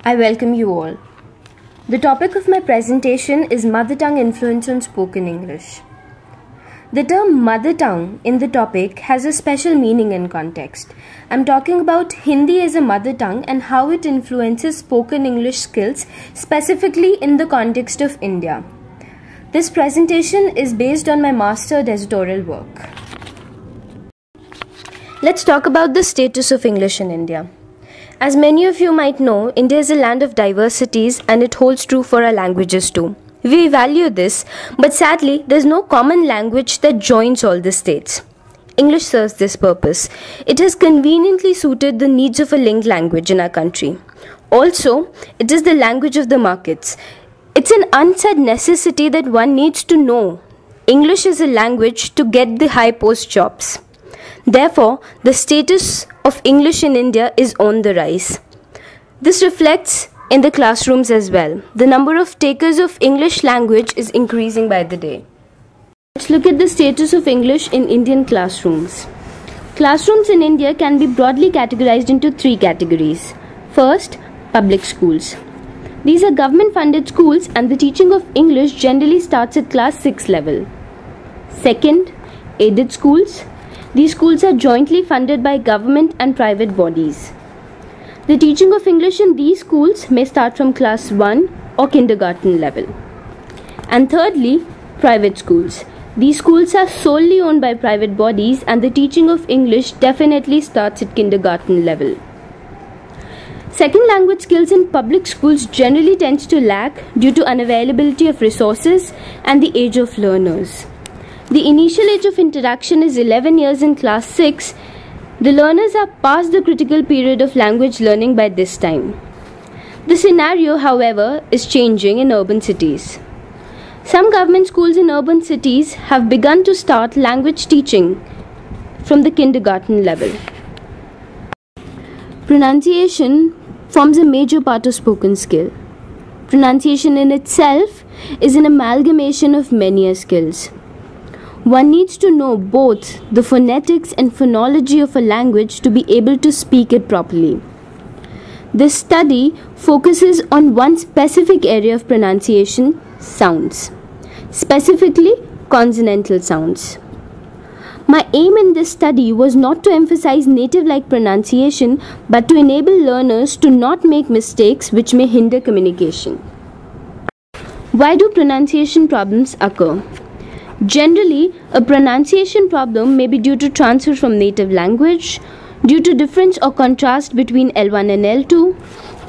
I welcome you all. The topic of my presentation is Mother Tongue Influence on Spoken English. The term mother tongue in the topic has a special meaning and context. I'm talking about Hindi as a mother tongue and how it influences spoken English skills, specifically in the context of India. This presentation is based on my master's editorial work. Let's talk about the status of English in India. As many of you might know, India is a land of diversities and it holds true for our languages too. We value this, but sadly, there's no common language that joins all the states. English serves this purpose. It has conveniently suited the needs of a linked language in our country. Also, it is the language of the markets. It's an unsaid necessity that one needs to know English is a language to get the high post jobs. Therefore, the status of English in India is on the rise. This reflects in the classrooms as well. The number of takers of English language is increasing by the day. Let's look at the status of English in Indian classrooms. Classrooms in India can be broadly categorized into three categories. First, public schools. These are government-funded schools and the teaching of English generally starts at class 6 level. Second, aided schools. These schools are jointly funded by government and private bodies. The teaching of English in these schools may start from class 1 or kindergarten level. And thirdly, private schools. These schools are solely owned by private bodies and the teaching of English definitely starts at kindergarten level. Second language skills in public schools generally tends to lack due to unavailability of resources and the age of learners. The initial age of interaction is 11 years in class 6. The learners are past the critical period of language learning by this time. The scenario, however, is changing in urban cities. Some government schools in urban cities have begun to start language teaching from the kindergarten level. Pronunciation forms a major part of spoken skill. Pronunciation in itself is an amalgamation of many skills. One needs to know both the phonetics and phonology of a language to be able to speak it properly. This study focuses on one specific area of pronunciation, sounds, specifically consonantal sounds. My aim in this study was not to emphasize native-like pronunciation but to enable learners to not make mistakes which may hinder communication. Why do pronunciation problems occur? Generally, a pronunciation problem may be due to transfer from native language, due to difference or contrast between L1 and L2,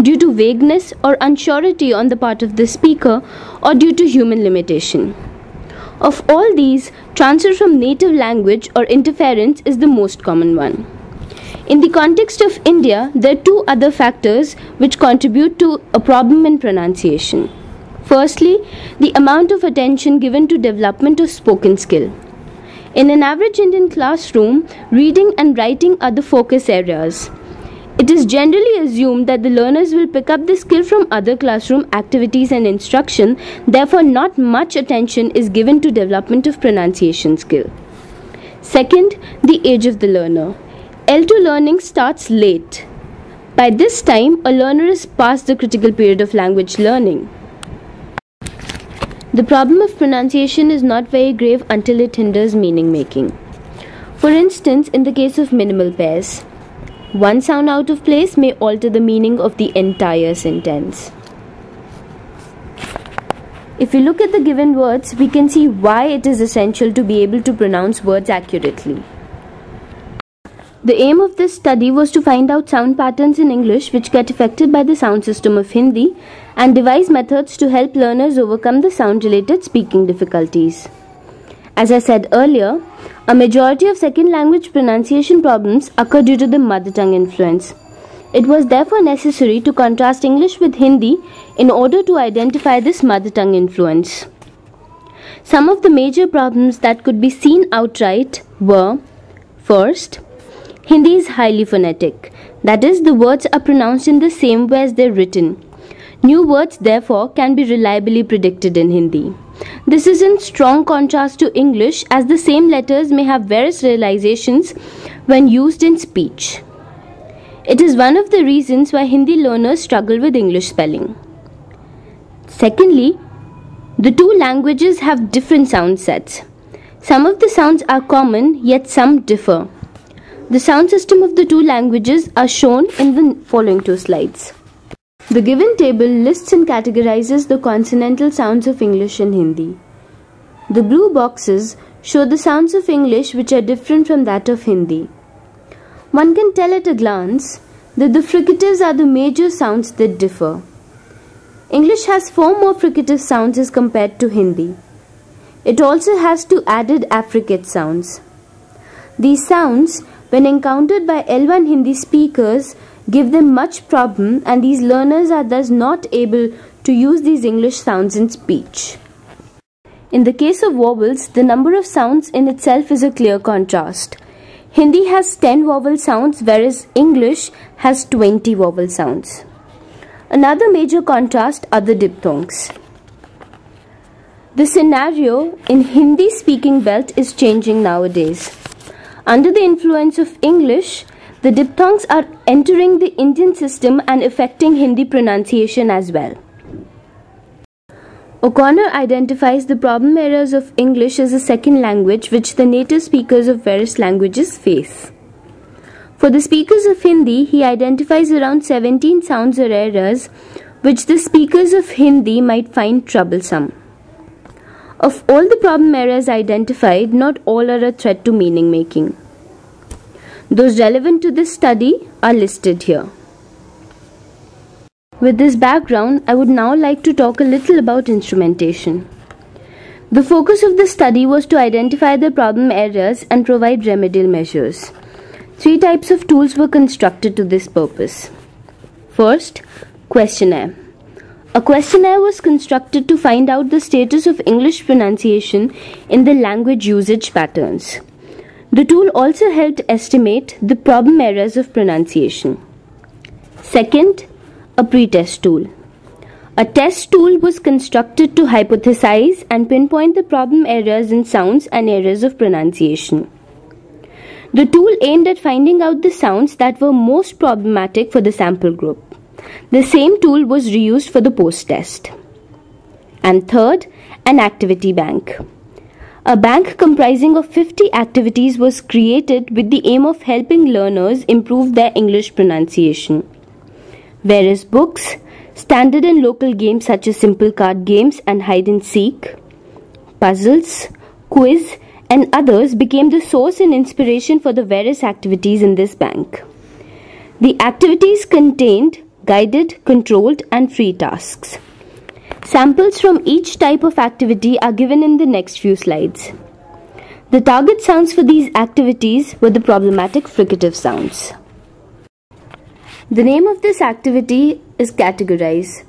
due to vagueness or unsurety on the part of the speaker, or due to human limitation. Of all these, transfer from native language or interference is the most common one. In the context of India, there are two other factors which contribute to a problem in pronunciation. Firstly, the amount of attention given to development of spoken skill. In an average Indian classroom, reading and writing are the focus areas. It is generally assumed that the learners will pick up the skill from other classroom activities and instruction, therefore not much attention is given to development of pronunciation skill. Second, the age of the learner. L2 learning starts late. By this time, a learner is past the critical period of language learning. The problem of pronunciation is not very grave until it hinders meaning making. For instance, in the case of minimal pairs, one sound out of place may alter the meaning of the entire sentence. If we look at the given words, we can see why it is essential to be able to pronounce words accurately. The aim of this study was to find out sound patterns in English which get affected by the sound system of Hindi and devise methods to help learners overcome the sound-related speaking difficulties. As I said earlier, a majority of second language pronunciation problems occur due to the mother tongue influence. It was therefore necessary to contrast English with Hindi in order to identify this mother tongue influence. Some of the major problems that could be seen outright were: first, Hindi is highly phonetic, that is, the words are pronounced in the same way as they're written. New words, therefore, can be reliably predicted in Hindi. This is in strong contrast to English, as the same letters may have various realizations when used in speech. It is one of the reasons why Hindi learners struggle with English spelling. Secondly, the two languages have different sound sets. Some of the sounds are common, yet some differ. The sound system of the two languages are shown in the following two slides. The given table lists and categorizes the consonantal sounds of English and Hindi. The blue boxes show the sounds of English which are different from that of Hindi. One can tell at a glance that the fricatives are the major sounds that differ. English has 4 more fricative sounds as compared to Hindi. It also has 2 added affricate sounds. These sounds, when encountered by L1 Hindi speakers, give them much problem, and these learners are thus not able to use these English sounds in speech. In the case of vowels, the number of sounds in itself is a clear contrast. Hindi has 10 vowel sounds, whereas English has 20 vowel sounds. Another major contrast are the diphthongs. The scenario in Hindi speaking belt is changing nowadays. Under the influence of English, the diphthongs are entering the Indian system and affecting Hindi pronunciation as well. O'Connor identifies the problem areas of English as a second language which the native speakers of various languages face. For the speakers of Hindi, he identifies around 17 sounds or errors which the speakers of Hindi might find troublesome. Of all the problem areas identified, not all are a threat to meaning making. Those relevant to this study are listed here. With this background, I would now like to talk a little about instrumentation. The focus of the study was to identify the problem areas and provide remedial measures. 3 types of tools were constructed to this purpose. First, questionnaire. A questionnaire was constructed to find out the status of English pronunciation in the language usage patterns. The tool also helped estimate the problem areas of pronunciation. Second, a pretest tool. A test tool was constructed to hypothesize and pinpoint the problem areas in sounds and areas of pronunciation. The tool aimed at finding out the sounds that were most problematic for the sample group. The same tool was reused for the post-test. And third, an activity bank. A bank comprising of 50 activities was created with the aim of helping learners improve their English pronunciation. Various books, standard and local games such as simple card games and hide and seek, puzzles, quiz, and others became the source and inspiration for the various activities in this bank. The activities contained guided, controlled, and free tasks. Samples from each type of activity are given in the next few slides. The target sounds for these activities were the problematic fricative sounds. The name of this activity is Categorize.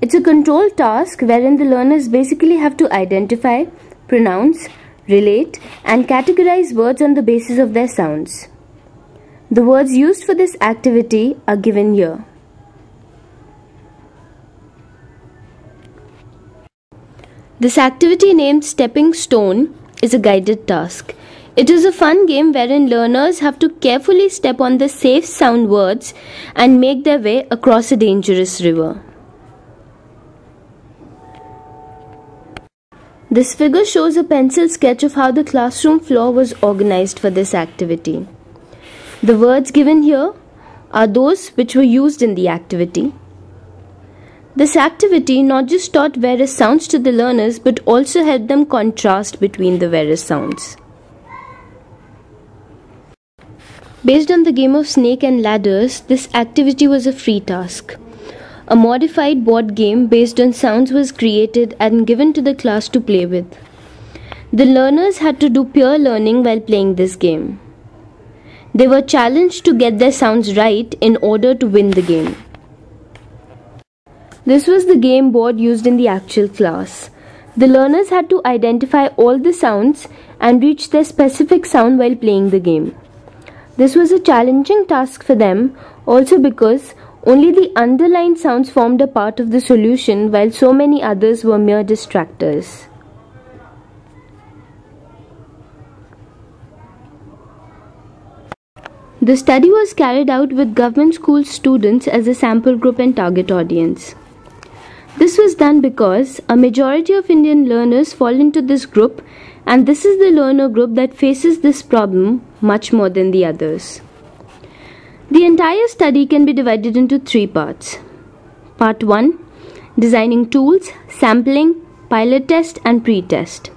It's a controlled task wherein the learners basically have to identify, pronounce, relate, and categorize words on the basis of their sounds. The words used for this activity are given here. This activity named Stepping Stone is a guided task. It is a fun game wherein learners have to carefully step on the safe sound words and make their way across a dangerous river. This figure shows a pencil sketch of how the classroom floor was organized for this activity. The words given here are those which were used in the activity. This activity not just taught various sounds to the learners but also helped them contrast between the various sounds. Based on the game of Snake and Ladders, this activity was a free task. A modified board game based on sounds was created and given to the class to play with. The learners had to do peer learning while playing this game. They were challenged to get their sounds right in order to win the game. This was the game board used in the actual class. The learners had to identify all the sounds and reach their specific sound while playing the game. This was a challenging task for them also because only the underlined sounds formed a part of the solution while so many others were mere distractors. The study was carried out with government school students as a sample group and target audience. This was done because a majority of Indian learners fall into this group, and this is the learner group that faces this problem much more than the others. The entire study can be divided into 3 parts. Part 1: Designing tools, sampling, pilot test and pre-test.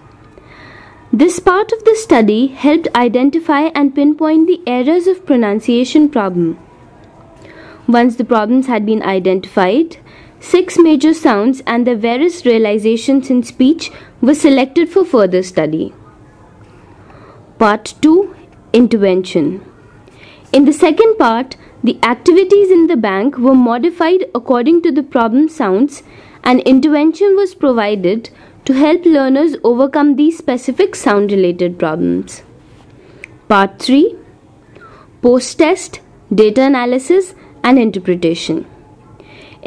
This part of the study helped identify and pinpoint the errors of pronunciation problem. Once the problems had been identified, 6 major sounds and their various realizations in speech were selected for further study. Part 2: Intervention. In the second part, the activities in the bank were modified according to the problem sounds, and intervention was provided to help learners overcome these specific sound-related problems. Part 3: Post-test, data analysis and interpretation.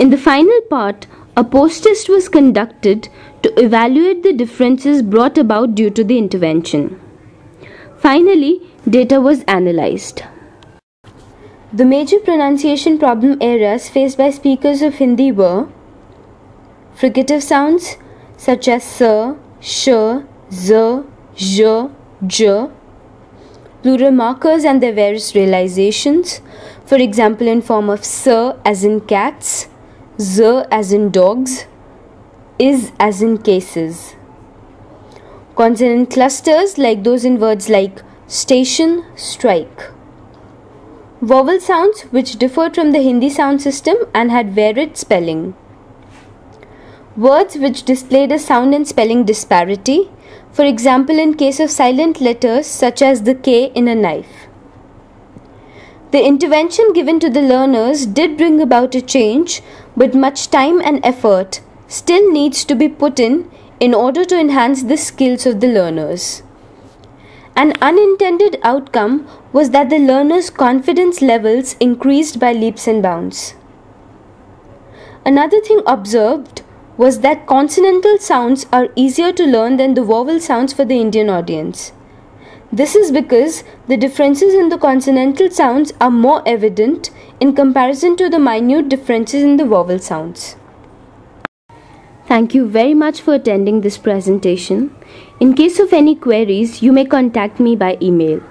In the final part, a post-test was conducted to evaluate the differences brought about due to the intervention. Finally, data was analyzed. The major pronunciation problem areas faced by speakers of Hindi were fricative sounds such as s, sh, z, zh, j, plural markers and their various realizations, for example in form of s as in cats, z as in dogs, is as in cases. Consonant clusters like those in words like station, strike. Vowel sounds which differed from the Hindi sound system and had varied spelling. Words which displayed a sound and spelling disparity, for example in case of silent letters such as the K in a knife. The intervention given to the learners did bring about a change, but much time and effort still needs to be put in order to enhance the skills of the learners. An unintended outcome was that the learners' confidence levels increased by leaps and bounds. Another thing observed was that consonantal sounds are easier to learn than the vowel sounds for the Indian audience. This is because the differences in the consonantal sounds are more evident in comparison to the minute differences in the vowel sounds. Thank you very much for attending this presentation. In case of any queries, you may contact me by email.